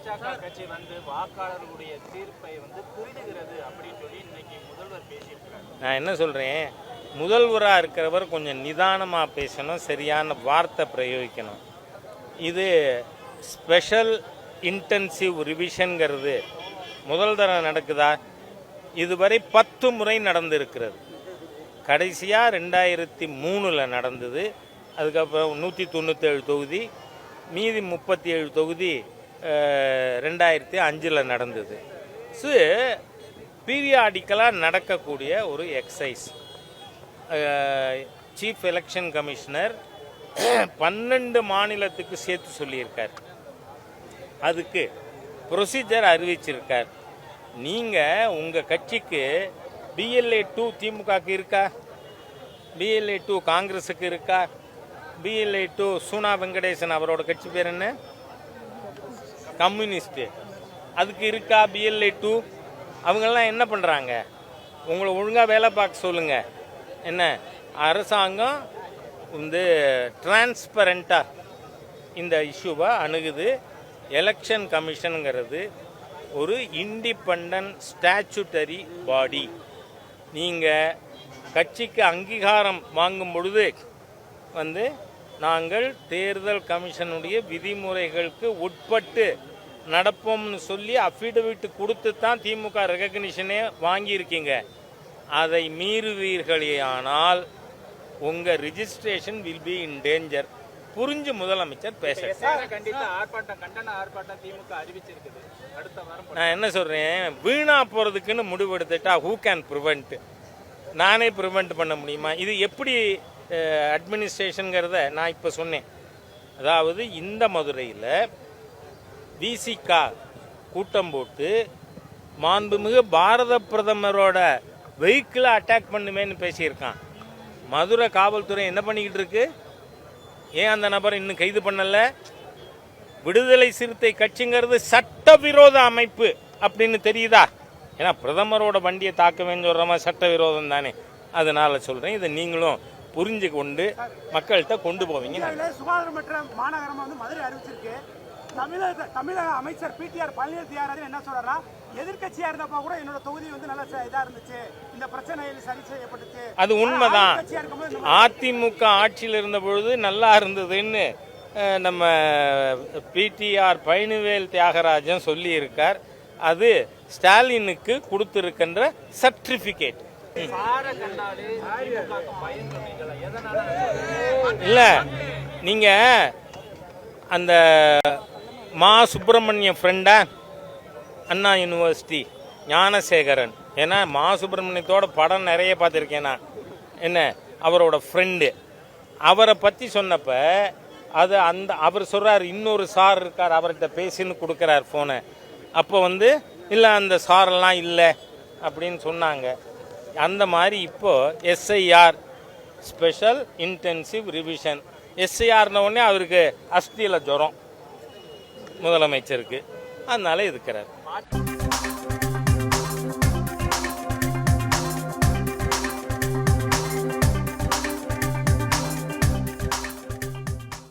பாஜக கட்சி வாக்காளர்களுடைய தீர்ப்பை திருடுகிறது அப்படின்னு சொல்லி இன்னைக்கு முதல்வர் பேசியிருக்கிறார். நான் என்ன சொல்றேன், முதல்வராக இருக்கிறவர் கொஞ்சம் நிதானமாக பேசணும், சரியான வார்த்தை பிரயோகிக்கணும். இது ஸ்பெஷல் இன்டென்சிவ் ரிவிஷன்கிறது முதல் தடவை நடக்குதா? இதுவரை 10 முறை நடந்திருக்கிறது. கடைசியாக 2003 நடந்தது. அதுக்கப்புறம் 197 தொகுதி, மீதி 37 தொகுதி 2005 நடந்தது. ஸோ பீரியாடிக்கலாக நடக்கக்கூடிய ஒரு எக்ஸசைஸ். சீஃப் எலெக்ஷன் கமிஷனர் 12 மாநிலத்துக்கு சேர்த்து சொல்லியிருக்கார். அதுக்கு ப்ரொசீஜர் அறிவிச்சிருக்கார். நீங்கள் உங்கள் கட்சிக்கு BLA 2 திமுகக்கு இருக்கா? BLA 2 காங்கிரஸுக்கு இருக்கா? BLA 2 சூனா வெங்கடேசன் அவரோட கட்சி பேர் என்ன? கம்யூனிஸ்ட். அதுக்கு இருக்கா BLA 2? அவங்கெல்லாம் என்ன பண்ணுறாங்க? உங்களை ஒழுங்காக வேலை பார்க்க சொல்லுங்கள். என்ன அரசாங்கம் டிரான்ஸ்பரண்ட்டாக இந்த இஷ்யூவை அணுகுது. எலெக்ஷன் கமிஷனுங்கிறது ஒரு இண்டிபெண்டன்ட் ஸ்டாச்சுட்டரி பாடி. நீங்கள் கட்சிக்கு அங்கீகாரம் வாங்கும் பொழுது நாங்கள் தேர்தல் கமிஷனுடைய விதிமுறைகளுக்கு உட்பட்டு நடப்போம்னு சொல்லி அஃபிடவிட் கொடுத்து தான் திமுக ரெகக்னிஷனே வாங்கியிருக்கீங்க. அதை மீறுவீர்களேயானால் உங்கள் registration will be in danger. புரிஞ்சு முதலமைச்சர் நான் என்ன சொல்றேன், வீணா போறதுக்குன்னு முடிவு எடுத்துட்டா ஹூ கேன் ப்ரிவென்ட்? நானே ப்ரிவென்ட் பண்ண முடியுமா? இது எப்படி அட்மினிஸ்ட்ரேஷனுங்கிறத நான் இப்போ சொன்னேன். அதாவது இந்த மதுரையில் விசிகா கூட்டம் போட்டு மாண்புமிகு பாரத பிரதமரோட வெஹிக்கிளை அட்டாக் பண்ணுமேன்னு பேசியிருக்கான். மதுரை காவல்துறை என்ன பண்ணிக்கிட்டு இருக்கு? ஏன் அந்த நபரை இன்னும் கைது பண்ணல? விடுதலை சிறுத்தை கட்சிங்கிறது சட்டவிரோத அமைப்பு அப்படின்னு தெரியுதா? ஏன்னா பிரதமரோட வண்டியை தாக்குவேன்னு சொல்கிற மாதிரி சட்டவிரோதம் தானே. அதனால சொல்கிறேன், இதை நீங்களும் புரிஞ்சு கொண்டு மக்கள்கிட்ட கொண்டு போவீங்க. சுகாதாரமற்ற மாநகரமா மதுரை அறிவிச்சிருக்கு. தமிழக அமைச்சர் PTR பழனிவேல் தியாகராஜன் என்ன சொல்றாருன்னா, எதிர்கட்சியா இருந்தப்ப கூட என்னோட தொகுதி நல்லா இதா இருந்துச்சு, இந்த பிரச்சனையில் சரி செய்யப்பட்டுச்சு. அது உண்மைதான். அதிமுக ஆட்சியில் இருந்த பொழுது நல்லா இருந்ததுன்னு நம்ம PTR பழனிவேல் தியாகராஜன் சொல்லி இருக்கார். அது ஸ்டாலினுக்கு கொடுத்திருக்கின்ற சர்டிபிகேட். இல்ல, நீங்க அந்த மா சுப்பிரமணியம் ஃப்ரெண்டா அண்ணா யூனிவர்சிட்டி ஞானசேகரன், ஏன்னா மா சுப்பிரமணியத்தோட படம் நிறைய பார்த்துருக்கேன் நான். என்ன அவரோட ஃப்ரெண்டு, அவரை பற்றி சொன்னப்ப அது அவர் சொல்கிறார், இன்னொரு சார் இருக்கார் அவர்கிட்ட பேசின்னு கொடுக்குறார் ஃபோனை. அப்போ இல்லை அந்த சாரெல்லாம் இல்லை அப்படின்னு சொன்னாங்க. அந்த மாதிரி இப்போது SIR ஸ்பெஷல் இன்டென்சிவ் ரிவிஷன். SIRன உடனே அவருக்கு அஸ்தியில் ஜுரம் முதலமைச்சருக்கு, அதனால இருக்கிறார்.